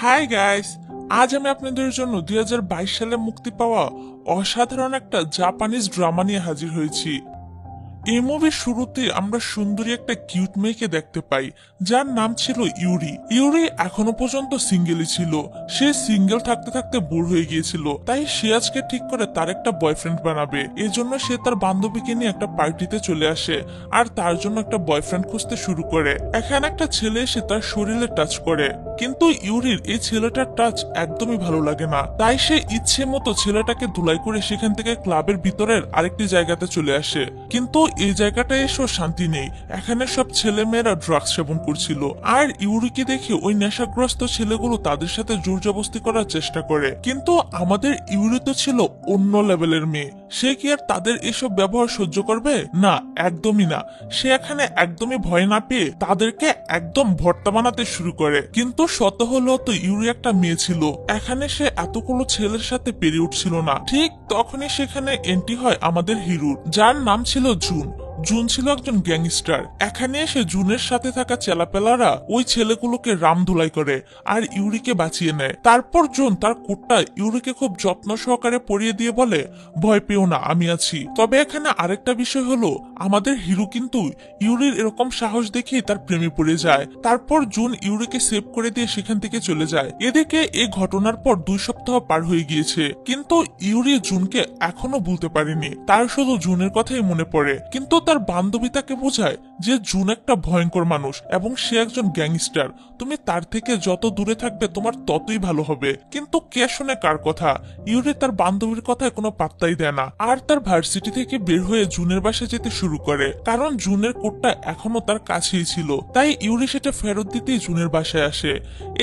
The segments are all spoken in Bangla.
হাই গাইস, আজ আমি আপনাদের জন্য 2022 সালে মুক্তি পাওয়া অসাধারণ একটা জাপানিজ ড্রামা নিয়ে হাজির হয়েছি। এই মুভির শুরুতে আমরা সুন্দরী একটা কিউট মেয়েকে দেখতে পাই, যার নাম ছিল ইউরি। ইউরি এখনো পর্যন্ত সিঙ্গেলই ছিল। সে সিঙ্গেল থাকতে থাকতে বোর হয়ে গিয়েছিল, তাই সে আজকে ঠিক করে তার একটা বয়ফ্রেন্ড বানাবে। এজন্য সে তার বান্ধবীকে নিয়ে একটা পার্টিতে চলে আসে আর তার জন্য একটা বয়ফ্রেন্ড খুঁজতে শুরু করে। এখানে একটা ছেলে এসে তার শরীরে টাচ করে, কিন্তু ইউরির এই ছেলেটার টাচ একদমই ভালো লাগে না। তাই সে ইচ্ছে মতো ছেলেটাকে ধুলাই করে সেখান থেকে ক্লাবের ভিতরের আরেকটি জায়গাতে চলে আসে। কিন্তু এই জায়গাটায় এসেও শান্তি নেই। এখানে সব ছেলে মেয়েরা ড্রাগস সেবন করছিল, আর ইউরিকে দেখে ওই নেশাগ্রস্ত ছেলেগুলো তাদের সাথে জোর জবস্তি করার চেষ্টা করে। কিন্তু আমাদের ইউরি তো ছিল অন্য লেভেলের মেয়ে, সে কি আর তাদের এসব ব্যবহার সহ্য করবে? না, একদমই না। সে এখানে একদমই ভয় না পেয়ে তাদেরকে একদম ভর্তা বানাতে শুরু করে। কিন্তু শত হলেও তো ইউরি একটা মেয়ে ছিল, এখানে সে এতগুলো ছেলের সাথে পেরে উঠছিল না। ঠিক তখনই সেখানে এন্ট্রি হয় আমাদের হিরোর, যার নাম ছিল জুন। জুন ছিল একজন গ্যাংস্টার। এখানে এসে জুনের সাথে থাকা চেলাপেলারা ওই ছেলেগুলোকে রামধুলাই করে আর ইউরিকে বাঁচিয়ে নেয়। তারপর জুন তার কোটটা ইউরিকে খুব যত্ন সহকারে পরিয়ে দিয়ে বলে, ভয় পেও না, আমি আছি। তবে এখানে আরেকটা বিষয় হলো, আমাদের হিরো কিন্তু ইউরির এরকম সাহস দেখেই তার প্রেমে পড়ে যায়। তারপর জুন ইউরিকে সেভ করে দিয়ে সেখান থেকে চলে যায়। এদিকে এই ঘটনার পর 2 সপ্তাহ পার হয়ে গিয়েছে, কিন্তু ইউরি জুনকে এখনো ভুলতে পারেনি। তার শুধু জুনের কথাই মনে পড়ে। কিন্তু তার বান্ধবী তাকে বোঝায় যে জুন একটা ভয়ঙ্কর মানুষ এবং সে একজন গ্যাংস্টার। তুমি তার থেকে যত দূরে থাকবে তোমার ততই ভালো হবে। কিন্তু কে শুনে কার কথা? ইউরি তার বান্ধবীর কথায় কোনো পাত্তাই দেয় না, আর তার ভার্সিটি থেকে বের হয়ে জুনের বাসায় যেতে শুরু করে। কারণ জুনের কোটটা এখনো তার কাছেই ছিল, তাই ইউরি সেটা ফেরত দিতেই জুনের বাসায় আসে।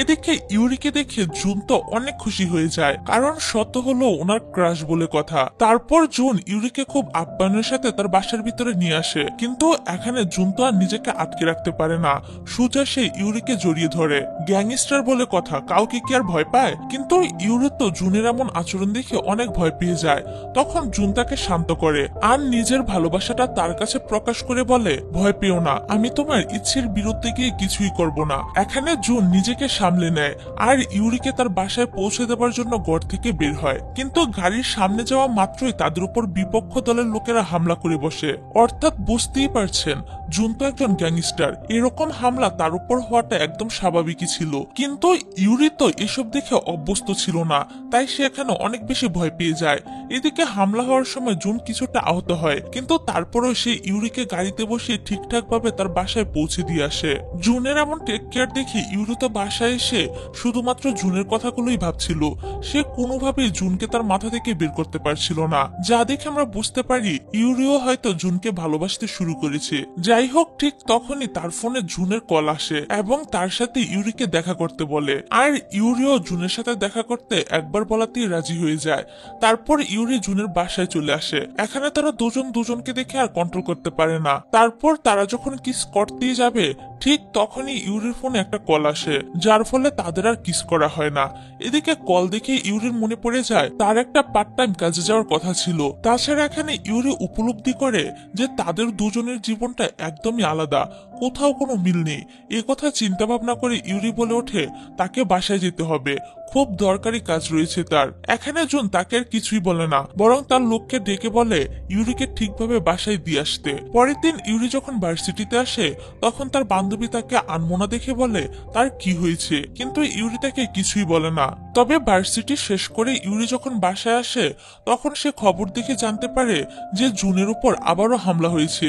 এদিকে ইউরিকে দেখে জুন তো অনেক খুশি হয়ে যায়, কারণ সত্য হলো ওনার ক্রাশ বলে কথা। তারপর জুন ইউরিকে খুব আপ্যায়নের সাথে তার বাসার ভিতরে নিয়ে আসে। কিন্তু এখানে জুন তো আর নিজেকে আটকে রাখতে পারে না, সোজা সে ইউরিকে জড়িয়ে ধরে। গ্যাংস্টার বলে কথা, কাউকে কি আর ভয় পায়? কিন্তু ইউরি তো জুনের এমন আচরণ দেখে অনেক ভয় পেয়ে যায়। তখন জুন তাকে শান্ত করে আর নিজের ভালোবাসাটা তার কাছে প্রকাশ করে বলে, ভয় পেও না, আমি তোমার ইচ্ছের বিরুদ্ধে গিয়ে কিছুই করব না। এখানে জুন নিজেকে সামলে নেয় আর ইউরিকে তার বাসায় পৌঁছে দেওয়ার জন্য ঘর থেকে বের হয়। কিন্তু গাড়ির সামনে যাওয়া মাত্রই তাদের উপর বিপক্ষ দলের লোকেরা হামলা করে বসে। অর্থাৎ বুঝতেই পারছেন, জুন তো একজন গ্যাংস্টার, এরকম হামলা তার উপর হওয়াটা একদম স্বাভাবিকই ছিল। কিন্তু ইউরি তো এসব দেখে অভ্যস্ত ছিল না, তাই সে এখানে অনেক বেশি ভয় পেয়ে যায়। এদিকে হামলা হওয়ার সময় জুন কিছুটা আহত হয়, কিন্তু তারপরেও সে ইউরিকে গাড়িতে বসিয়ে ঠিকঠাক ভাবে তার বাসায় পৌঁছে দিয়ে আসে। জুনের এমন টেক কেয়ার দেখে ইউরি তো বাসায় এসে শুধুমাত্র জুনের কথাগুলোই ভাবছিল। সে কোনোভাবেই জুনকে তার মাথা থেকে বের করতে পারছিল না, যা দেখে আমরা বুঝতে পারি ইউরিও হয়তো জুনকে ভালোবাসতে শুরু করেছে। যাই হোক, ঠিক তখনই তার ফোনে জুনের কল আসে এবং তার সাথে ইউরিকে দেখা করতে বলে। আর ইউরিও জুনের সাথে দেখা করতে একবার বলাতেই রাজি হয়ে যায়। তারপর ইউরি জুনের বাসায় চলে আসে। এখানে তারা দুজন দুজনকে দেখে আর কন্ট্রোল করতে পারে না। তারপর তারা যখন কিস করতেই যাবে, ঠিক তখনই ইউরির ফোনে একটা কল আসে, যার ফলে তাদের আর কিস করা হয় না। এদিকে কল দেখে ইউরির মনে পড়ে যায় তার একটা পার্ট টাইম কাজে যাওয়ার কথা ছিল। তাছাড়া এখানে ইউরি উপলব্ধি করে যে তাদের দুজনের জীবনটা একদমই আলাদা, কোথাও কোনো মিল নেই। কথা চিন্তা ভাবনা করে ইউরি বলে ওঠে তাকে বাসায় যেতে হবে, খুব দরকারি কাজ রয়েছে তার। এখানে জুন তাকে আর কিছুই বলে না, বরং তার লোককে ডেকে বলে ইউরিকে ঠিকভাবে বাসায় দিয়ে আসতে। পরের দিন ইউরি যখন ভার্সিটিতে আসে, তখন তার বান্ধবী তাকে আনমনা দেখে বলে তার কি হয়েছে, কিন্তু ইউরি তাকে কিছুই বলে না। তবে ভার্সিটি শেষ করে ইউরি যখন বাসায় আসে, তখন সে খবর দেখে জানতে পারে যে জুনের উপর আবারও হামলা হয়েছে।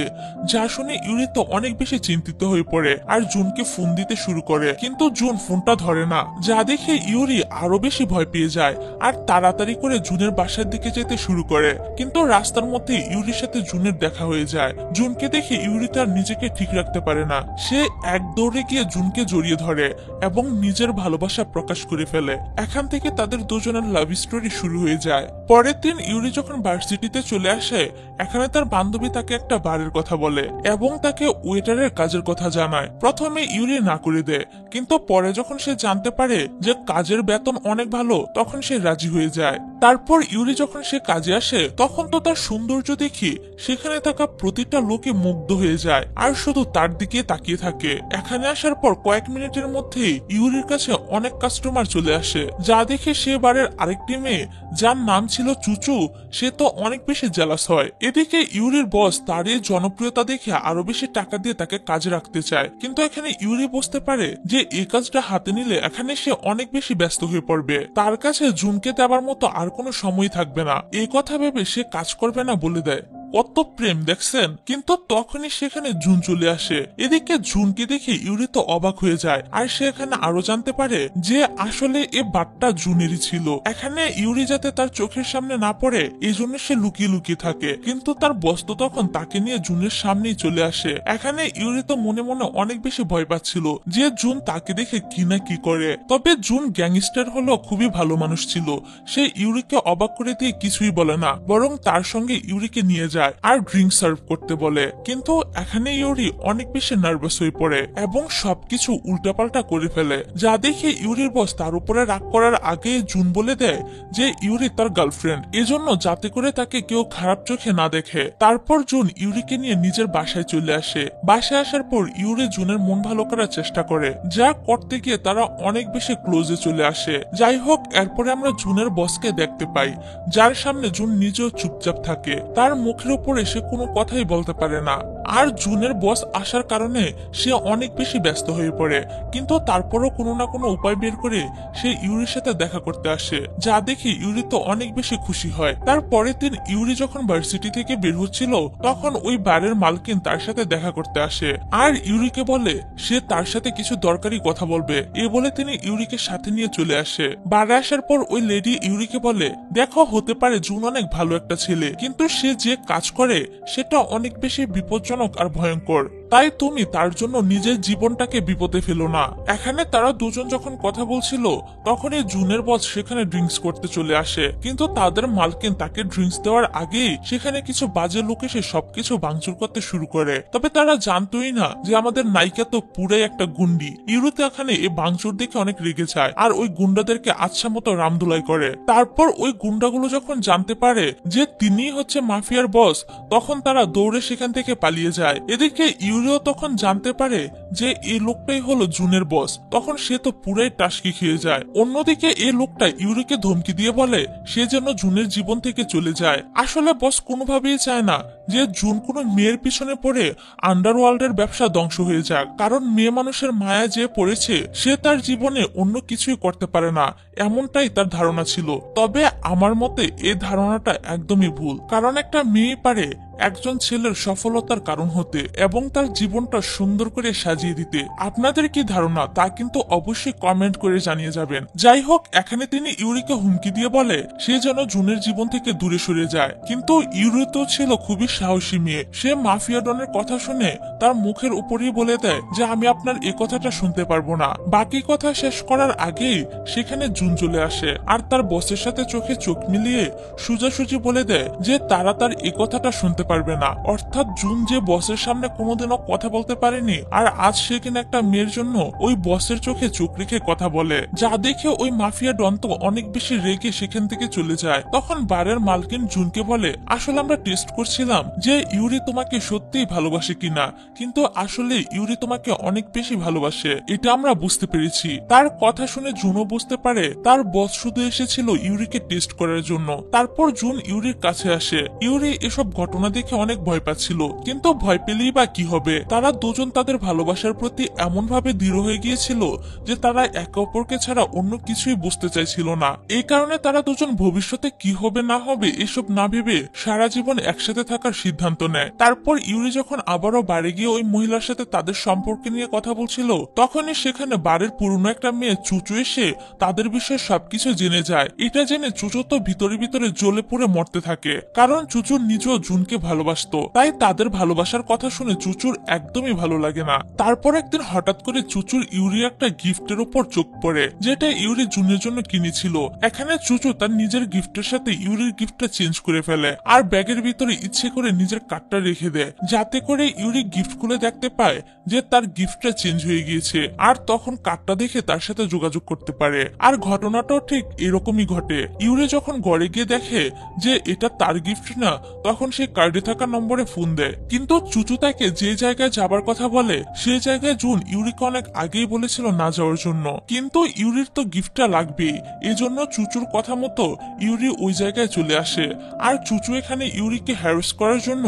যা শুনে ইউরি তো অনেক বেশি চিন্তিত হয়ে পড়ে আর জুনকে ফোন দিতে শুরু করে, কিন্তু জুন ফোনটা ধরে না। যা দেখে ইউরি আরো বেশি ভয় পেয়ে যায় আর তাড়াতাড়ি করে জুনের বাসার দিকে যেতে শুরু করে। কিন্তু রাস্তার মধ্যে ইউরির সাথে জুনের দেখা হয়ে যায়। জুনকে দেখে ইউরি তার নিজেকে ঠিক রাখতে পারে না। সে এক দৌড়ে গিয়ে জুনকে জড়িয়ে ধরে এবং নিজের ভালোবাসা প্রকাশ করে ফেলে। এখান থেকে তাদের দুজনের লাভ স্টোরি শুরু হয়ে যায়। পরের দিন ইউরি যখন ভার্সিটিতে চলে আসে, এখানে তার বান্ধবী তাকে একটা বারের কথা বলে এবং তাকে ওয়েটারের কাজ কাজের কথা জানায়। প্রথমে ইউরি না করে দেয়, কিন্তু পরে যখন সে জানতে পারে যে কাজের বেতন অনেক ভালো, তখন সে রাজি হয়ে যায়। তারপর ইউরি যখন সে কাজে আসে, তখন তো তার সৌন্দর্য দেখি সেখানে থাকা প্রতিটা লোকে মুগ্ধ হয়ে যায় আর শুধু তার দিকে তাকিয়ে থাকে। এখানে আসার পর কয়েক মিনিটের মধ্যেই ইউরির কাছে অনেক কাস্টমার চলে আসে, যা দেখে সে বারের আরেকটি মেয়ে যার নাম ছিল চুচু, সে তো অনেক বেশি জেলাস হয়। এদিকে ইউরির বস তার এই জনপ্রিয়তা দেখে আরো বেশি টাকা দিয়ে তাকে কাজে রাখতে চায়, কিন্তু এখানে ইউরি বুঝতে পারে যে এই কাজটা হাতে নিলে এখানে সে অনেক বেশি ব্যস্ত হয়ে পড়বে, তার কাছে জুনকে দেওয়ার মতো আর কোনো সময় থাকবে না। এই কথা ভেবে সে কাজ করবে না বলে দেয়। কত প্রেম দেখছেন। কিন্তু তখনই সেখানে জুন চলে আসে। এদিকে জুনকে দেখে ইউরি তো অবাক হয়ে যায়, আর সে এখানে আরো জানতে পারে যে আসলে এ বাটটা জুনেরই ছিল। এখানে ইউরি যাতে তার চোখের সামনে না পড়ে এই জন্য সে লুকিয়ে লুকিয়ে থাকে, কিন্তু তার বস তো তখন তাকে নিয়ে জুনের সামনেই চলে আসে। এখানে ইউরি তো মনে মনে অনেক বেশি ভয় পাচ্ছিল যে জুন তাকে দেখে কি না কি করে। তবে জুন গ্যাংস্টার হলো খুবই ভালো মানুষ ছিল, সে ইউরিকে অবাক করে দিয়ে কিছুই বলে না, বরং তার সঙ্গে ইউরিকে নিয়ে যায় আর ড্রিঙ্ক সার্ভ করতে বলে। কিন্তু এখানে ইউরি অনেক বেশি নার্ভাস হয়ে পড়ে এবং সবকিছু উল্টাপাল্টা করে ফেলে, যা দেখে ইউরির বস তার উপরে রাগ করার আগে জুন বলে দেয় যে ইউরি তার গার্লফ্রেন্ড, এজন্য যাতে করে তাকে কেউ খারাপ চোখে না দেখে। তারপর জুন ইউরিকে নিয়ে নিজের বাসায় চলে আসে। বাসায় আসার পর ইউরি জুনের মন ভালো করার চেষ্টা করে, যা করতে গিয়ে তারা অনেক বেশি ক্লোজে চলে আসে। যাই হোক, এরপরে আমরা জুনের বসকে দেখতে পাই, যার সামনে জুন নিজেও চুপচাপ থাকে, তার মুখের উপরে সে কোনো কথাই বলতে পারে না। আর জুনের বস আসার কারণে সে অনেক বেশি ব্যস্ত হয়ে পড়ে, কিন্তু তারপরও কোনো না কোনো উপায় বের করে সে ইউরির সাথে দেখা করতে আসে, যা দেখে ইউরি তো অনেক বেশি খুশি হয়। তারপরের দিন ইউরি যখন ভার্সিটি থেকে বের হচ্ছিল, তখন ওই বারের মালকিন তার সাথে দেখা করতে আসে আর ইউরিকে বলে সে তার সাথে কিছু দরকারি কথা বলবে। এ বলে তিনি ইউরিকে সাথে নিয়ে চলে আসে। বারে আসার পর ওই লেডি ইউরিকে বলে, দেখো, হতে পারে জুন অনেক ভালো একটা ছেলে, কিন্তু সে যে কাজ করে সেটা অনেক বেশি বিপজ্জনক আর ভয়ঙ্কর, তাই তুমি তার জন্য নিজের জীবনটাকে বিপদে ফেলো না। এখানে তারা দুজন যখন কথা বলছিল, তখনই জুনের বস সেখানে ড্রিঙ্কস করতে চলে আসে, কিন্তু তাদের মালকিন তাকে ড্রিঙ্কস দেওয়ার আগেই সেখানে কিছু বাজে লোক এসে সবকিছু ভাঙচুর করতে শুরু করে। তবে তারা জানতোই না যে আমাদের নায়িকা তো পুরাই একটা গুন্ডি। ইউরোতে এখানে এই ভাঙচুর দেখে অনেক রেগে যায় আর ওই গুন্ডাদেরকে আচ্ছা মতো রামদুলাই করে। তারপর ওই গুন্ডাগুলো যখন জানতে পারে যে তিনি হচ্ছে মাফিয়ার বস, তখন তারা দৌড়ে সেখান থেকে পালিয়ে যায়। এদিকে ইউরিও তখন জানতে পারে যে এই লোকটাই হলো জুনের বস, তখন সে তো পুরাই টাসকি খেয়ে যায়। অন্যদিকে এই লোকটা ইউরিকে ধমকি দিয়ে বলে সে যেন জুনের জীবন থেকে চলে যায়। আসলে বস কোনোভাবেই চায় না যে জুন কোনো মেয়ের পিছনে পড়ে আন্ডারওয়ার্ল্ডের ব্যবসা ধ্বংস হয়ে যাক, কারণ মেয়ে মানুষের মায়া যে পড়েছে সে তার জীবনে অন্য কিছুই করতে পারে না, এমনটাই তার ধারণা ছিল। তবে আমার মতে এই ধারণাটা একদমই ভুল, কারণ একটা মেয়ে পারে একজন ছেলের সফলতার কারণ হতে এবং তার জীবনটা সুন্দর করে সাজিয়ে দিতে। আপনাদের কি ধারণা তা কিন্তু অবশ্যই কমেন্ট করে জানিয়ে যাবেন। যাই হোক, এখানে তিনি ইউরিকে হুমকি দিয়ে বলে সে যেন জুনের জীবন থেকে দূরে সরে যায়, কিন্তু ইউরি তো ছিল খুবই সাহসী মেয়ে। সে মাফিয়া ডনের কথা শুনে তার মুখের উপরেই বলে দেয় যে আমি আপনার এই কথাটা শুনতে পারবো না। বাকি কথা শেষ করার আগেই সেখানে জুন চলে আসে আর তার বসের সাথে চোখে চোখ মিলিয়ে সোজাসুজি বলে দেয় যে তারা তার এই কথাটা শুনতে পারবে না। অর্থাৎ জুন যে বসের সামনে কোনোদিনও কথা বলতে পারেনি, আর আজ সে কিনা একটা মেয়ের জন্য ওই বসের চোখে চোখ রেখে কথা বলে, যা দেখে ওই মাফিয়া ডন তো অনেক বেশি রেগে সেখান থেকে চলে যায়। তখন বারের মালকিন জুনকে বলে আসলে আমরা টেস্ট করছিলাম যে ইউরি তোমাকে সত্যিই ভালোবাসে কিনা, কিন্তু আসলে ইউরি তোমাকে অনেক বেশি ভালোবাসে, এটা আমরা বুঝতে পেরেছি। তার কথা শুনে জুনও বুঝতে পারে তার বস শুধু এসেছিল ইউরিকে টেস্ট করার জন্য। তারপর জুন ইউরির কাছে আসে। ইউরি এসব ঘটনা দেখে অনেক ভয় পাচ্ছিল, কিন্তু ভয় পেলেই বা কি হবে, তারা দুজন তাদের ভালোবাসার প্রতি এমন ভাবে দৃঢ় হয়ে গিয়েছিল যে তারা একে অপরকে ছাড়া অন্য কিছুই বুঝতে চাইছিল না। এই কারণে তারা দুজন ভবিষ্যতে কি হবে না হবে এসব না ভেবে সারা জীবন একসাথে থাকার সিদ্ধান্ত নেয়। তারপর ইউরি যখন আবারও বাড়ি গিয়ে ওই মহিলার সাথে তাদের সম্পর্কে নিয়ে কথা বলছিল, তখনই সেখানে বাড়ির পুরনো একটা মেয়ে চুচু এসে তাদের বিষয়ে সবকিছু জেনে যায়। এটা জেনে চুচু তো ভিতরে ভিতরে জ্বলে পুড়ে মরতে থাকে, কারণ চুচু নিজেও জুনকে ভালোবাসতো, তাই তাদের ভালোবাসার কথা শুনে চুচুর একদমই ভালো লাগে না। তারপর একদিন হঠাৎ করে চুচুর ইউরি একটা গিফটের উপর চোখ পড়ে, যেটা ইউরি জুনের জন্য কিনেছিল। এখানে চুচু তার নিজের গিফটের সাথে ইউরির গিফটটা চেঞ্জ করে ফেলে আর ব্যাগের ভিতরে ইচ্ছে করে নিজের কার্ডটা রেখে দেয়, যাতে করে ইউরি গিফট খুলে দেখতে পায় যে তার গিফটটা চেঞ্জ হয়ে গিয়েছে, আর তখন কার্ডটা দেখে তার সাথে যোগাযোগ করতে পারে। আর ঘটনাটাও ঠিক এরকমই ঘটে। ইউরি যখন ঘরে গিয়ে দেখে যে এটা তার গিফট না, তখন সে কার্ডে থাকা নম্বরে ফোন দেয়। কিন্তু চুচু তাকে যে জায়গায় যাবার কথা বলে সেই জায়গায় জুন ইউরিকে অনেক আগেই বলেছিল না যাওয়ার জন্য, কিন্তু ইউরির তো গিফটটা লাগবেই, এজন্য চুচুর কথা মতো ইউরি ওই জায়গায় চলে আসে। আর চুচু এখানে ইউরিকে হ্যারাস করার জন্য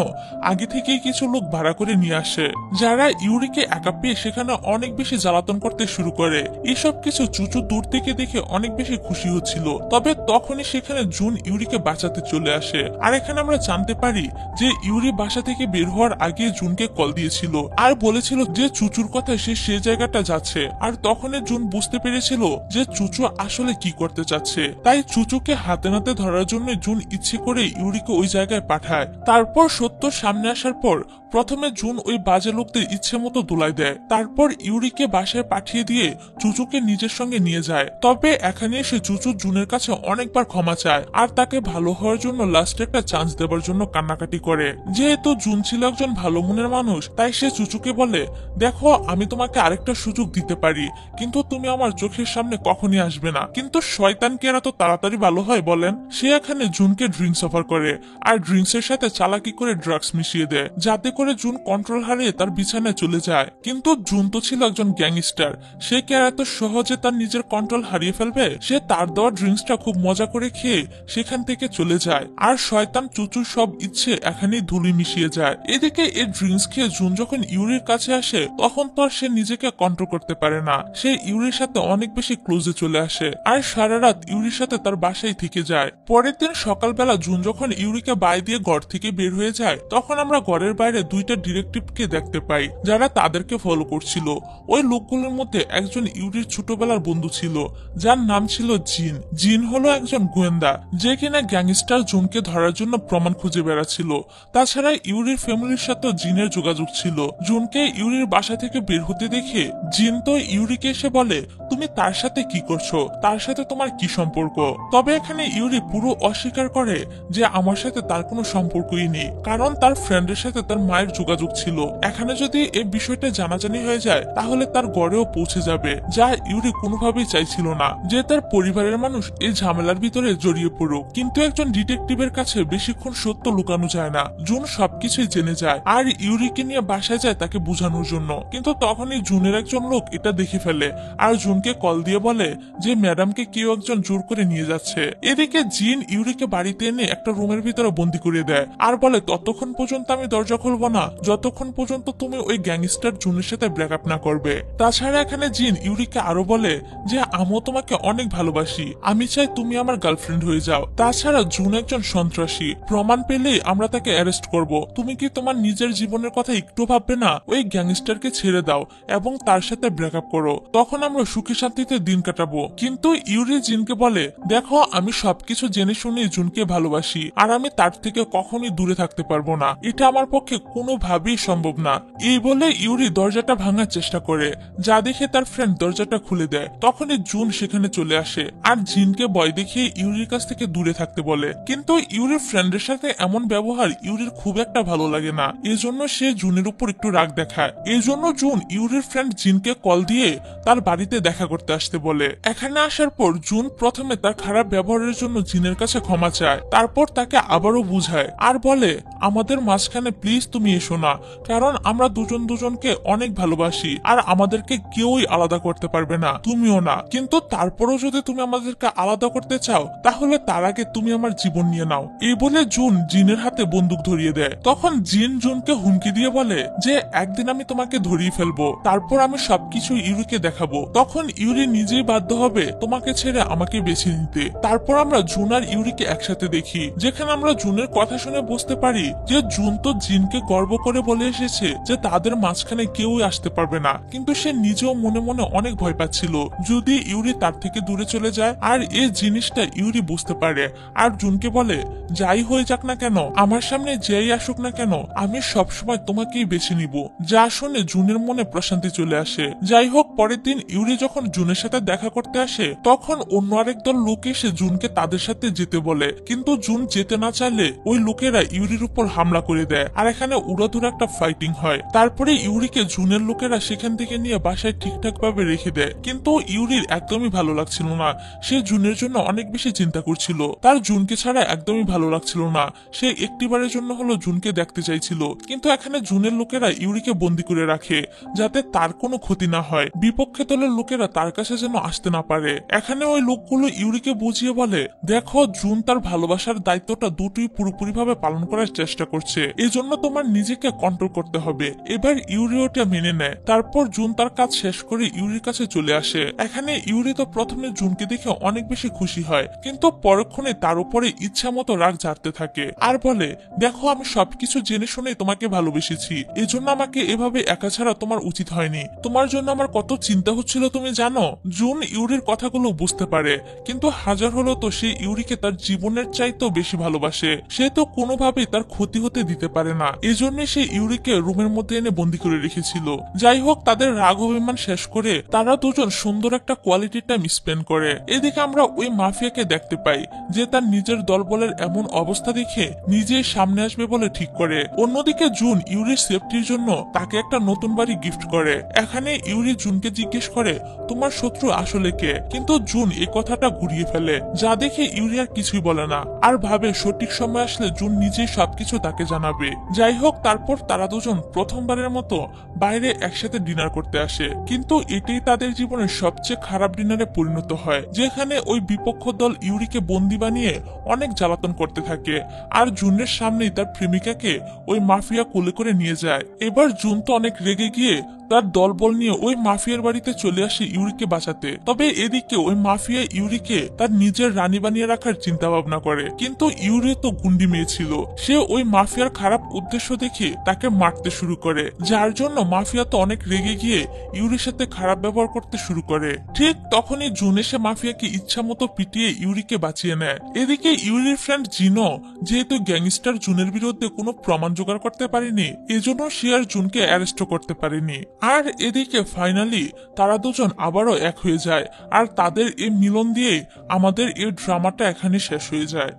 আগে থেকেই কিছু লোক ভাড়া করে নিয়ে আসে, যারা ইউরিকে একা পেয়ে সেখানে অনেক বেশি জ্বালাতন করতে শুরু করে। এসব কিছু চুচু দূর থেকে দেখে অনেক বেশি খুশি হচ্ছিল। তবে তখনই সেখানে জুন ইউরিকে বাঁচাতে চলে আসে। আর এখানে আমরা জানতে পারি যে ইউরি বাসা থেকে বের হওয়ার আগে জুনকে কল দিয়েছিল আর বলেছিল যে চুচুর কথায় সে জায়গাটা যাচ্ছে। আর তখনই জুন বুঝতে পেরেছিল যে চুচু আসলে কি করতে চাচ্ছে, তাই চুচুকে হাতে নাতে ধরার জন্য জুন ইচ্ছে করে ইউরিকে ওই জায়গায় পাঠায়। তারপর সত্য সামনে আসার পর প্রথমে জুন ওই বাজে লোকদের ইচ্ছে মতো দোলাই দেয়, তারপর ইউরিকে বাসায় পাঠিয়ে দিয়ে চুচুকে নিজের সঙ্গে নিয়ে যায়। তবে এখানে এসে চুচু জুনের কাছে অনেকবার ক্ষমা চায় আর তাকে ভালো হওয়ার জন্য লাস্টে একটা চান্স দেবার জন্য কান্নাকাটি করে। যেহেতু জুন ছিল একজন ভালো মনের মানুষ, তাই সে চুচুকে বলে, দেখো আমি তোমাকে আরেকটা সুযোগ দিতে পারি, কিন্তু তুমি আমার চোখের সামনে কখনই আসবে না। কিন্তু শয়তান কি এত তাড়াতাড়ি ভালো হয় বলেন? সে এখানে জুনকে ড্রিঙ্কস অফার করে আর ড্রিঙ্কস এর সাথে চালাকি করে ড্রাগস মিশিয়ে দেয়, যাতে করে জুন কন্ট্রোল হারিয়ে তার বিছানায় চলে যায়। কিন্তু জুন তো ছিল একজন গ্যাংস্টার, সে কি আর এত সহজে তার নিজের কন্ট্রোল হারিয়ে ফেলবে? সে তার দেওয়া ড্রিঙ্কসটা খুব মজা করে খেয়ে সেখান থেকে চলে যায়। আর শয়তান চুচুর সব ইচ্ছে এখানেই ধুলি মিশিয়ে যায়। এদিকে এই ড্রিঙ্কস খেয়ে জুন যখন ইউরির কাছে আসে, তখন তো আর সে নিজেকে কন্ট্রোল করতে পারে না। সে ইউরির সাথে অনেক বেশি ক্লোজে চলে আসে আর সারা রাত ইউরির সাথে তার বাসায় থেকে যায়। পরের দিন সকালবেলা জুন যখন ইউরিকে বাই দিয়ে ঘর থেকে বের হয়ে যায়, তখন আমরা ঘরের বাইরে দুইটা ডিটেকটিভকে দেখতে পাই যারা তাদেরকে ফলো করছিল। ওই লোকগুলোর মধ্যে একজন ইউরির ছোটবেলার বন্ধু ছিল, যার নাম ছিল জিন। জিন হলো একজন গোয়েন্দা যে কিনা গ্যাংস্টার জুনকে ধরার জন্য প্রমাণ খুঁজে বেড়াচ্ছিল। তাছাড়া ইউরির ফ্যামিলির সাথে জিনের যোগাযোগ ছিল। জুনকে ইউরির বাসা থেকে বের হতে দেখে জিন তো ইউরিকে এসে বলে, তুমি তার সাথে কি করছো, তার সাথে তোমার কি সম্পর্ক? তবে এখানে ইউরি পুরো অস্বীকার করে যে আমার সাথে তার কোনো সম্পর্কই নেই, কারণ তার ফ্রেন্ডের সাথে তার মায়ের যোগাযোগ ছিল। এখানে যদি এই বিষয়টা জানাজানি হয়ে যায় তাহলে তার গড়েও পৌঁছে যাবে, যা ইউরি কোনোভাবেই চাইছিল না যে তার পরিবারের মানুষ এই ঝামেলার ভিতরে জড়িয়ে পড়ুক। কিন্তু একজন ডিটেকটিভের কাছে বেশিক্ষণ সত্য লুকানো যায় না। জুন সবকিছুই জেনে যায় আর ইউরিকে নিয়ে বাসায় যায় তাকে বোঝানোর জন্য। কিন্তু তখনই জুনের একজন লোক এটা দেখে ফেলে আর জুনকে কল দিয়ে বলে যে ম্যাডামকে কেউ একজন জোর করে নিয়ে যাচ্ছে। এদিকে জিন ইউরিকে বাড়িতে এনে একটা রুমের ভিতরে বন্দি করে দেয় আর বলে, ততক্ষণ পর্যন্ত আমি দরজা খুলবো না যতক্ষণ পর্যন্ত তুমি ওই গ্যাংস্টার জুনের সাথে ব্রেকআপ না করবে। তাছাড়া এখানে জিন ইউরিকে আরো বলে যে আমিও তোমাকে অনেক ভালোবাসি, আমি চাই তুমি আমার গার্লফ্রেন্ড হয়ে যাও। তাছাড়া জুন একজন সন্ত্রাসী, প্রমাণ পেলেই আমরা তাকে অ্যারেস্ট করব। তুমি কি তোমার নিজের জীবনের কথা একটু ভাববে না? ওই গ্যাংস্টারকে ছেড়ে দাও এবং তার সাথে ব্রেকআপ করো, তখন আমরা সুখী শান্তিতে দিন কাটাবো। কিন্তু ইউরি জিনকে বলে, দেখো আমি সবকিছু জেনে শুনে জুনকে ভালোবাসি আর আমি তার থেকে কখনোই দূরে থাকতে পারবো না, এটা আমার পক্ষে কোনোভাবেই সম্ভব না। এই বলে ইউরি দরজাটা ভাঙার চেষ্টা করে, যা দেখে তার ফ্রেন্ড দরজাটা খুলে দেয়। তখনই জুন সেখানে চলে আসে আর জিনকে ভয় দেখিয়ে ইউরির কাছ থেকে দূরে থাকতে বলে। কিন্তু ইউরির ফ্রেন্ডের সাথে এমন ব্যবহার ইউরির খুব একটা ভালো লাগে না, এজন্য সে জুনের উপর একটু রাগ দেখায়। এজন্য জুন ইউরির ফ্রেন্ড জিনকে কল দিয়ে তার বাড়িতে দেখা করতে আসতে বলে। এখানে আসার পর জুন প্রথমে তার খারাপ ব্যবহারের জন্য জিনের কাছে ক্ষমা চায়, তারপর তাকে আবারও বুঝায় আর বলে, আমাদের মাঝখানে প্লিজ তুমি এসো না, কারণ আমরা দুজন দুজনকে অনেক ভালোবাসি আর আমাদেরকে কেউই আলাদা করতে পারবে না, তুমিও না। কিন্তু তারপরও যদি তুমি আমাদেরকে আলাদা করতে চাও তাহলে তার আগে তুমি আমার জীবন নিয়ে নাও। এই বলে জুন জিনের হাতে বন্দুক ধরিয়ে দেয়। তখন জিন জুনকে হুমকি দিয়ে বলে যে একদিন আমি তোমাকে ধরিয়ে ফেলবো, তারপর আমি সবকিছু ইউরিকে দেখাবো, তখন ইউরি নিজেই বাধ্য হবে তোমাকে ছেড়ে আমাকে বেছে নিতে। তারপর আমরা জুন আর ইউরিকে একসাথে দেখি, যেখানে আমরা জুনের কথা শুনে বুঝতে পারি যে জুন তো জিনকে গর্ব করে বলে এসেছে যে তাদের মাঝখানে কেউই আসতে পারবে না, কিন্তু সে নিজেও মনে মনে অনেক ভয় পাচ্ছিল যদি ইউরি তার থেকে দূরে চলে যায়। আর এই জিনিসটা ইউরি বুঝতে পারে আর জুনকে বলে, যাই হয়ে যাক না কেন আমার সামনে যেই আসুক না কেন আমি সবসময় তোমাকেই বেছে নিব। যা শুনে জুনের মনে প্রশান্তি চলে আসে। যাই হোক, পরের দিন ইউরি যখন জুনের সাথে দেখা করতে আসে তখন অন্য আরেক দল লোক এসে জুনকে তাদের সাথে যেতে বলে, কিন্তু জুন যেতে না চাইলে ওই লোকেরা ইউরির উপর হামলা করে দেয় আর এখানে উড়াধুরা একটা ফাইটিং হয়। তারপরে ইউরিকে জুনের লোকেরা সেখান থেকে নিয়ে বাসায় ঠিকঠাক ভাবে রেখে দেয়, কিন্তু ইউরির একদমই ভালো লাগছিল না। সে জুনের জন্য অনেক বেশি চিন্তা করছিল। তার জুনকে ছাড়া একদমই ভালো লাগছিল না। সে একটিবারের জন্য হলো জুনকে দেখতে চাইছিল, কিন্তু এখানে জুনের লোকেরা ইউরিকে বন্দি করে রাখে যাতে তার কোনো ক্ষতি না হয়, বিপক্ষে দলের লোকেরা তার কাছে যেন আসতে না পারে। এখানে ওই লোকগুলো ইউরিকে বুঝিয়ে বলে, দেখো জুন তার ভালোবাসার দায়িত্বটা দুটোই পুরোপুরি ভাবে পালন করার চেষ্টা করছে, এজন্য তোমার নিজেকে কন্ট্রোল করতে হবে। এবার ইউরি ওটা মেনে নেয়। তারপর জুন তার কাজ শেষ করে ইউরির কাছে চলে আসে। এখানে ইউরি তো প্রথমে জুনকে দেখে অনেক বেশি খুশি হয়, কিন্তু পরক্ষণে তার উপরে ইচ্ছা মতো রাগ ঝাড়তে থাকে আর বলে, দেখো আমি সবকিছু জেনে শুনে তোমাকে ভালোবেসেছি, এজন্য আমাকে এভাবে একা ছাড়া তোমার উচিত হয়নি। তোমার জন্য আমার কত চিন্তা হচ্ছিল তুমি জানো। জুন ইউরির কথাগুলো বুঝতে পারে, কিন্তু হাজার হলো তো সে ইউরিকে তার জীবনের চাইতেও বেশি ভালোবাসে। সে তো কোনোভাবেই তার ক্ষতি হতে দিতে পারে না, এজন্যই সে ইউরিকে রুমের মধ্যে এনে বন্দি করে রেখেছিল। যাই হোক, তাদের রাগ অভিমান শেষ করে তারা দুজন সুন্দর একটা কোয়ালিটি টাইম স্পেন্ড করে। এদিকে আমরা ওই মাফিয়াকে দেখতে পাই যে তার নিজের দলবলের এমন অবস্থা দেখে নিজেই সামনে আসবে বলে ঠিক করে। অন্যদিকে জুন ইউরির সেফটির জন্য তাকে একটা নতুন বাড়ি গিফট করে। এখানে ইউরি জুনকে জিজ্ঞেস করে, তোমার শত্রু আসলে কে? কিন্তু জুন এই কথাটা ঘুরিয়ে ফেলে, যা দেখে ইউরি আর কিছুই বলে না আর ভাবে সঠিক সময় আসলে জুন নিজেই সবকিছু তাকে জানাবে। যাই হোক, তারপর তারা দুজন প্রথমবারের মতো বাইরে একসাথে ডিনার করতে আসে, কিন্তু এটাই তাদের জীবনের সবচেয়ে খারাপ ডিনারে পরিণত হয়, যেখানে ওই বিপক্ষ দল ইউরিকে বন্দি বানিয়ে অনেক জ্বালাতন করতে থাকে আর জুনের সামনেই তার প্রেমিকাকে ওই মাফিয়া কোলে করে নিয়ে যায়। এবার জুন তো অনেক রেগে গিয়ে তার দলবল নিয়ে ওই মাফিয়ার বাড়িতে চলে আসে ইউরিকে বাঁচাতে। তবে এদিকে ওই মাফিয়া ইউরিকে তার নিজের রানী বানিয়ে রাখার চিন্তা ভাবনা করে, কিন্তু ইউরি তো গুন্ডি মেয়ে ছিল। সে ওই মাফিয়ার খারাপ উদ্দেশ্য দেখে তাকে মারতে শুরু করে, যার জন্য মাফিয়া তো অনেক রেগে গিয়ে ইউরির সাথে খারাপ ব্যবহার করতে শুরু করে। ঠিক তখনই জুন এসে মাফিয়াকে ইচ্ছা মতো পিটিয়ে ইউরিকে বাঁচিয়ে নেয়। এদিকে ইউরির ফ্রেন্ড জিনো যেহেতু গ্যাংস্টার জুনের বিরুদ্ধে কোনো প্রমাণ জোগাড় করতে পারেনি, এজন্য সে আর জুনকে অ্যারেস্ট করতে পারেনি। আর এদিকে ফাইনালি তারা দুজন আবারও এক হয়ে যায় আর তাদের এই মিলন দিয়ে আমাদের এই ড্রামাটা এখানে শেষ হয়ে যায়।